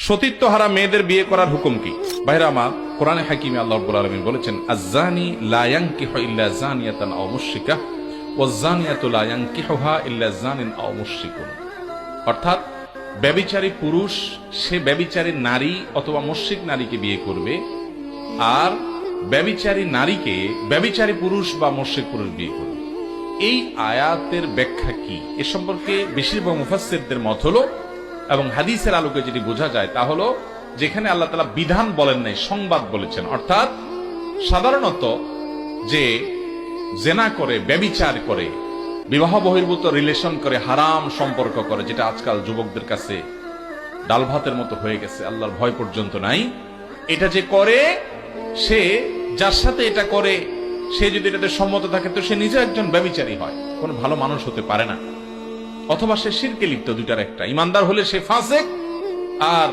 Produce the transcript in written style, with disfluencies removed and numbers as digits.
সতীত্বহারা মেয়েদের বিয়ে করার হুকুম কি? ভাইরা আমার, কোরআনে হাকিমে আল্লাহ রাব্বুল আলামিন বলেছেন, আয-যানি লা ইয়ানকিহু ইল্লা যানিয়াতান আও মুশরিকা ওয়াজ-যানিয়াতু লা ইয়ানকিহুহা ইল্লা যানিন আও মুশরিকুন। অর্থাৎ ব্যভিচারী পুরুষ সে ব্যভিচারী নারী অথবা মুশরিক নারীকে বিয়ে করবে, আর ব্যভিচারী নারীকে ব্যভিচারী পুরুষ বা মুশরিক পুরুষ বিয়ে করবে। এই আয়াতের ব্যাখ্যা কি এ সম্পর্কে বেশিরভাগ মুফাসসিরদের মত হলো, এবং হাদিসের আলোকে যেটি বোঝা যায় তা হলো, যেখানে আল্লাহ তাআলা বিধান বলেন নাই, সংবাদ বলেছেন। অর্থাৎ সাধারণত যে জেনা করে, ব্যভিচার করে, বিবাহ বহির্ভূত রিলেশন করে, হারাম সম্পর্ক করে, যেটা আজকাল যুবকদের কাছে ডাল ভাতের মতো হয়ে গেছে, আল্লাহর ভয় পর্যন্ত নাই, এটা যে করে, সে যার সাথে এটা করে সে যদি এটাতে সম্মত থাকে তো সে নিজে একজন ব্যভিচারী হয়, কোনো ভালো মানুষ হতে পারে না। অথবা সে শিরকে লিপ্ত, দুইটার একটা। ইমানদার হলে সে ফাসিক, আর